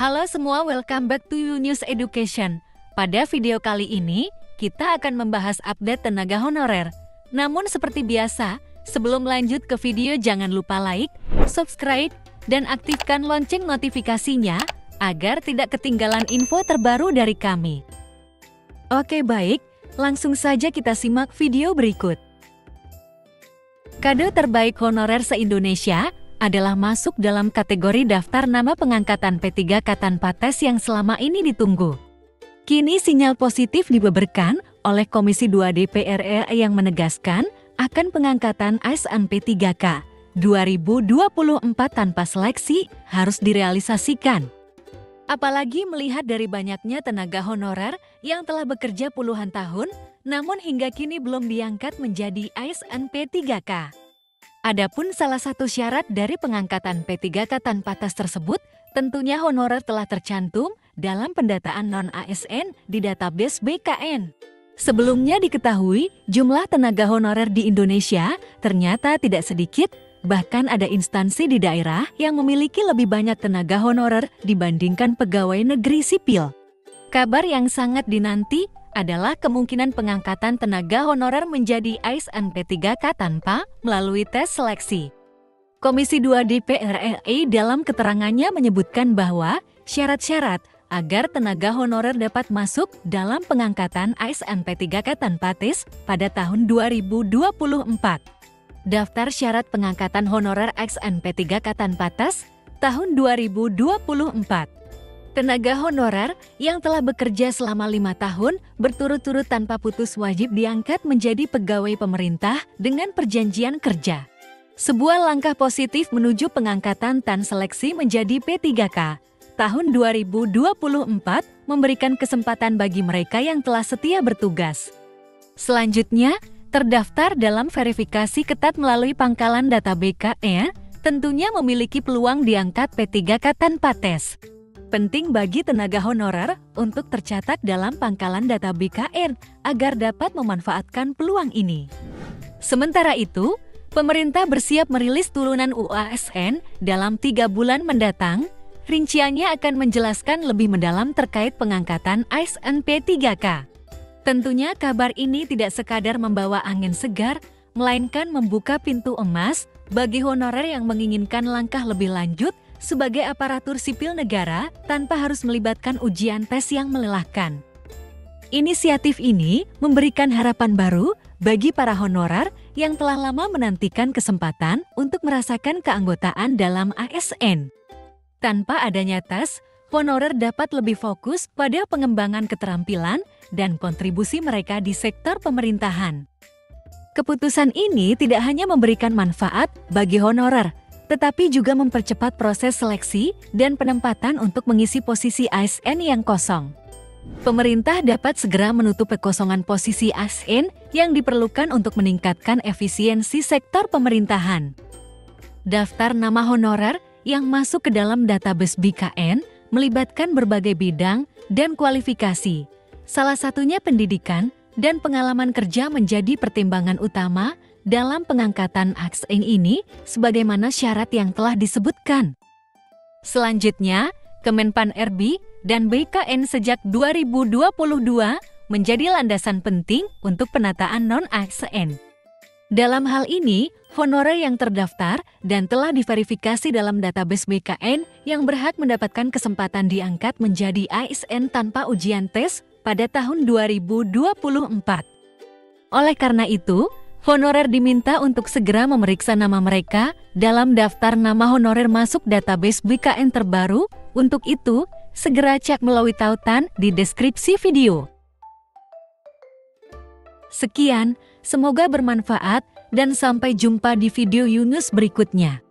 Halo semua, welcome back to News Education. Pada video kali ini, kita akan membahas update tenaga honorer. Namun seperti biasa, sebelum lanjut ke video jangan lupa like, subscribe, dan aktifkan lonceng notifikasinya agar tidak ketinggalan info terbaru dari kami. Oke baik, langsung saja kita simak video berikut. Kado terbaik honorer se-Indonesia adalah masuk dalam kategori daftar nama pengangkatan P3K tanpa tes yang selama ini ditunggu. Kini sinyal positif dibeberkan oleh Komisi 2 DPR RI yang menegaskan akan pengangkatan ASN P3K 2024 tanpa seleksi harus direalisasikan. Apalagi melihat dari banyaknya tenaga honorer yang telah bekerja puluhan tahun, namun hingga kini belum diangkat menjadi ASN P3K. Adapun salah satu syarat dari pengangkatan P3K tanpa tes tersebut, tentunya honorer telah tercantum dalam pendataan non-ASN di database BKN. Sebelumnya diketahui, jumlah tenaga honorer di Indonesia ternyata tidak sedikit, bahkan ada instansi di daerah yang memiliki lebih banyak tenaga honorer dibandingkan pegawai negeri sipil. Kabar yang sangat dinanti adalah kemungkinan pengangkatan tenaga honorer menjadi ASN P3K tanpa melalui tes seleksi. Komisi 2 DPR RI dalam keterangannya menyebutkan bahwa syarat-syarat agar tenaga honorer dapat masuk dalam pengangkatan ASN P3K tanpa tes pada tahun 2024. Daftar syarat pengangkatan honorer ASN P3K tanpa tes tahun 2024. Tenaga honorer yang telah bekerja selama 5 tahun berturut-turut tanpa putus wajib diangkat menjadi pegawai pemerintah dengan perjanjian kerja. Sebuah langkah positif menuju pengangkatan tan seleksi menjadi P3K. Tahun 2024 memberikan kesempatan bagi mereka yang telah setia bertugas. Selanjutnya, terdaftar dalam verifikasi ketat melalui pangkalan data BKN, tentunya memiliki peluang diangkat P3K tanpa tes. Penting bagi tenaga honorer untuk tercatat dalam pangkalan data BKN agar dapat memanfaatkan peluang ini. Sementara itu, pemerintah bersiap merilis turunan UASN dalam 3 bulan mendatang. Rinciannya akan menjelaskan lebih mendalam terkait pengangkatan ASN P3K. Tentunya kabar ini tidak sekadar membawa angin segar, melainkan membuka pintu emas bagi honorer yang menginginkan langkah lebih lanjut sebagai aparatur sipil negara tanpa harus melibatkan ujian tes yang melelahkan. Inisiatif ini memberikan harapan baru bagi para honorer yang telah lama menantikan kesempatan untuk merasakan keanggotaan dalam ASN. Tanpa adanya tes, honorer dapat lebih fokus pada pengembangan keterampilan dan kontribusi mereka di sektor pemerintahan. Keputusan ini tidak hanya memberikan manfaat bagi honorer, tetapi juga mempercepat proses seleksi dan penempatan untuk mengisi posisi ASN yang kosong. Pemerintah dapat segera menutup kekosongan posisi ASN yang diperlukan untuk meningkatkan efisiensi sektor pemerintahan. Daftar nama honorer yang masuk ke dalam database BKN melibatkan berbagai bidang dan kualifikasi. Salah satunya pendidikan dan pengalaman kerja menjadi pertimbangan utama dalam pengangkatan ASN ini sebagaimana syarat yang telah disebutkan. Selanjutnya, Kemenpan RB dan BKN sejak 2022 menjadi landasan penting untuk penataan non-ASN. Dalam hal ini, honorer yang terdaftar dan telah diverifikasi dalam database BKN yang berhak mendapatkan kesempatan diangkat menjadi ASN tanpa ujian tes pada tahun 2024. Oleh karena itu, honorer diminta untuk segera memeriksa nama mereka dalam daftar nama honorer masuk database BKN terbaru. Untuk itu, segera cek melalui tautan di deskripsi video. Sekian, semoga bermanfaat dan sampai jumpa di video Yunus berikutnya.